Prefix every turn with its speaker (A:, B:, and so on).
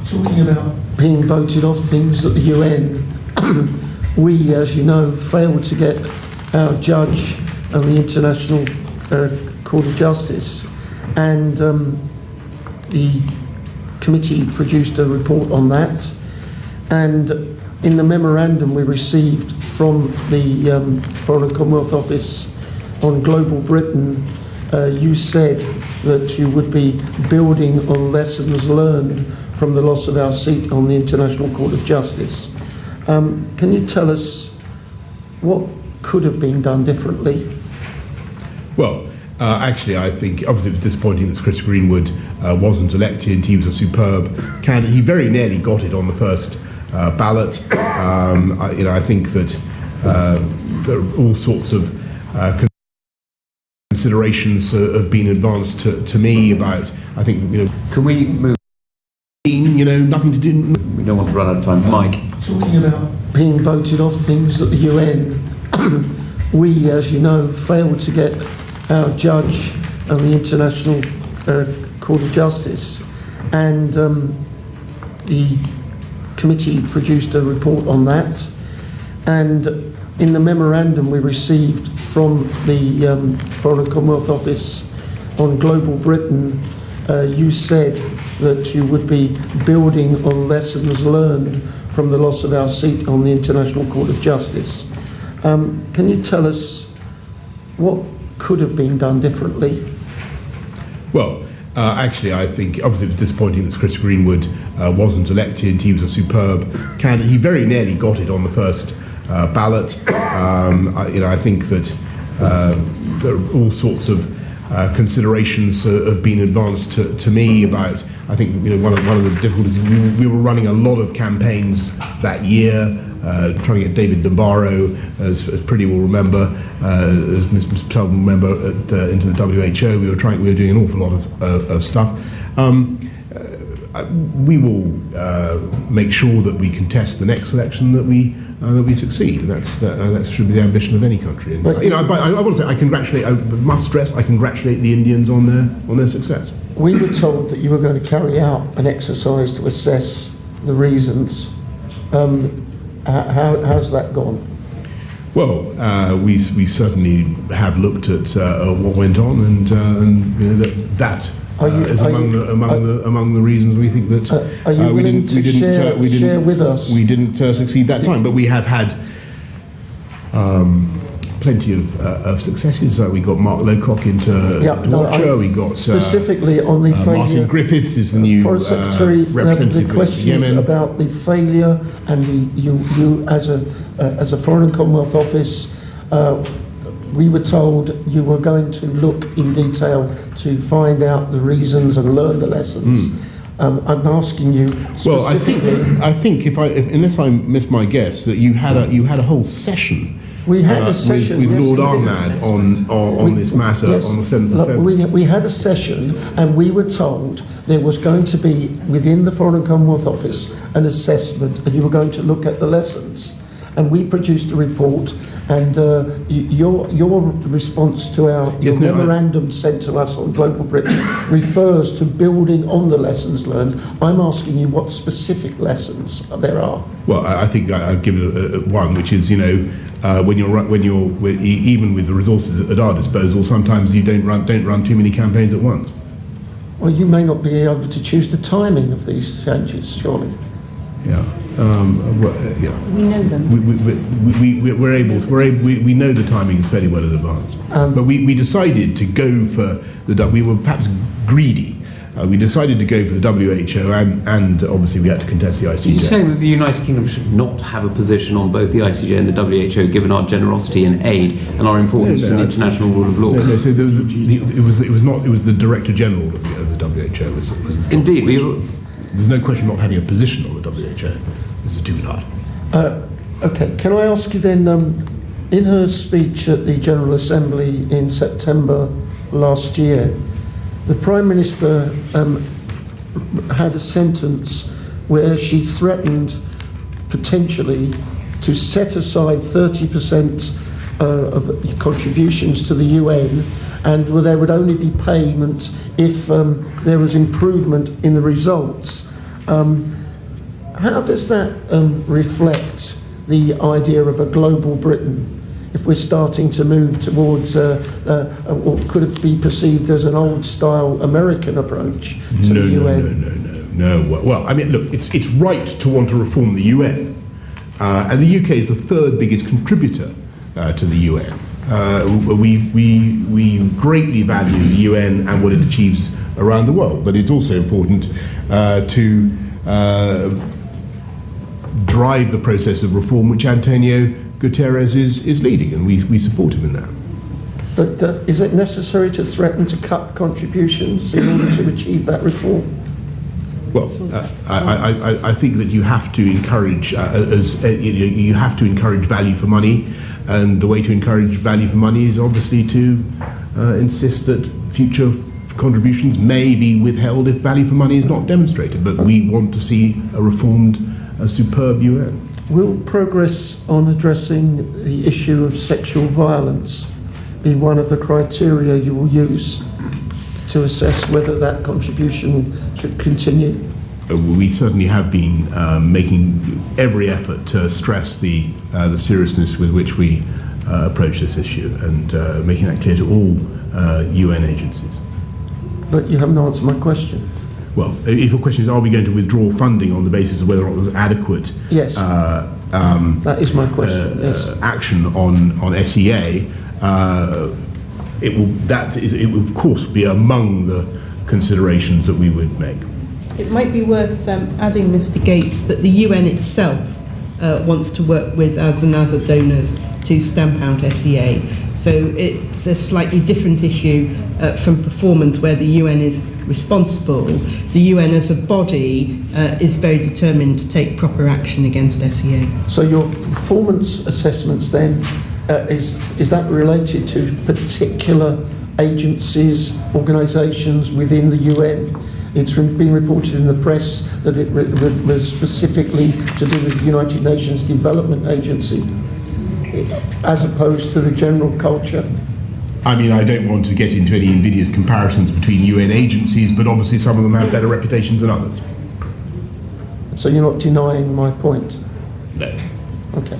A: Talking about being voted off things at the UN, we, as you know, failed to get our judge of the International Court of Justice, and the committee produced a report on that. And in the memorandum we received from the Foreign Commonwealth Office on Global Britain, you said that you would be building on lessons learned from the loss of our seat on the International Court of Justice. Can you tell us what could have been done differently?
B: Well, actually, I think obviously it was disappointing that Chris Greenwood wasn't elected. He was a superb candidate. He very nearly got it on the first ballot. I think that there are all sorts of considerations have been advanced to me about. I think
C: Can we move?
B: Nothing to do.
C: We don't want to run out of time, Mike.
A: Talking about being voted off things at the UN, we, as you know, failed to get our judge of the International Court of Justice, and the committee produced a report on that. And in the memorandum we received from the Foreign Commonwealth Office on Global Britain, you said that you would be building on lessons learned from the loss of our seat on the International Court of Justice. Can you tell us what could have been done differently?
B: Well, actually, I think obviously it was disappointing that Chris Greenwood wasn't elected. He was a superb candidate. He very nearly got it on the first ballot. I think that there are all sorts of considerations have been advanced to me about. I think one of the difficulties we were running a lot of campaigns that year, trying to get David Nabarro, as Pretty will remember, as Mr. Patel will remember, into the WHO. We were doing an awful lot of stuff. We will make sure that we contest the next election, that we succeed, and that should be the ambition of any country. And, I want to say I must stress I congratulate the Indians on their success.
A: We were told that you were going to carry out an exercise to assess the reasons. How's that gone?
B: Well, we certainly have looked at what went on, and that is among the reasons we think that
A: are you willing to share with us?
B: We didn't succeed that time, but we have had plenty of successes. We got Mark Lowcock into torture. We got
A: specifically on the failure.
B: Martin Griffiths is the new
A: Foreign Secretary.
B: representative
A: The questions
B: Yemen.
A: about the failure, and you as a Foreign Commonwealth Office. We were told you were going to look in detail to find out the reasons and learn the lessons. I'm asking you specifically.
B: Well, I think unless I miss my guess, that you had a whole session.
A: We had a session
B: with Lord Ahmad on this matter on the 7th of February.
A: We had a session, and we were told there was going to be within the Foreign Commonwealth Office an assessment, and you were going to look at the lessons. And we produced a report, and your response to our memorandum sent to us on Global Britain refers to building on the lessons learned. I'm asking you what specific lessons there are.
B: Well, I think I've given one, which is when you're even with the resources at our disposal, sometimes you don't run too many campaigns at once.
A: Well, you may not be able to choose the timing of these changes, surely.
B: Yeah.
D: We know them.
B: We know the timing is fairly well in advance. But we decided to go for we were perhaps greedy. We decided to go for the WHO, and obviously we had to contest the ICJ.
C: Are you saying that the United Kingdom should not have a position on both the ICJ and the WHO, given our generosity in aid and our importance to the international rule of law?
B: No, so it was the Director General of the WHO. Was
C: Indeed,
B: there's no question of not having a position on the WHO. Mr. Dugard.
A: Okay, can I ask you then, in her speech at the General Assembly in September last year, the Prime Minister had a sentence where she threatened potentially to set aside 30% of contributions to the UN, and there would only be payment if there was improvement in the results. How does that reflect the idea of a global Britain? If we're starting to move towards what could it be perceived as an old-style American approach to the UN?
B: No. Well, I mean, look, it's right to want to reform the UN, and the UK is the third biggest contributor to the UN. We greatly value the UN and what it achieves around the world, but it's also important to drive the process of reform which Antonio Guterres is leading, and we support him in that.
A: But is it necessary to threaten to cut contributions in order to achieve that reform?
B: Well, I think that you have to encourage you have to encourage value for money, and the way to encourage value for money is obviously to insist that future contributions may be withheld if value for money is not demonstrated. But we want to see a reformed, superb UN.
A: Will progress on addressing the issue of sexual violence be one of the criteria you will use to assess whether that contribution should continue?
B: We certainly have been making every effort to stress the seriousness with which we approach this issue, and making that clear to all UN agencies. But
A: you haven't answered my question.
B: Well, if your question is, are we going to withdraw funding on the basis of whether or not there's adequate
A: yes. That is my question. Yes.
B: Action on SEA, it will of course be among the considerations that we would make.
E: It might be worth adding, Mr. Gates, that the UN itself wants to work with us and other donors to stamp out SEA. So it's a slightly different issue from performance, where the UN is responsible. The UN as a body is very determined to take proper action against SEA.
A: So your performance assessments then, is that related to particular agencies, organisations within the UN? It's been reported in the press that it was specifically to do with the United Nations Development Agency, as opposed to the general culture.
B: I mean, I don't want to get into any invidious comparisons between UN agencies, but obviously some of them have better reputations than others.
A: So you're not denying my point?
B: No.
A: Okay.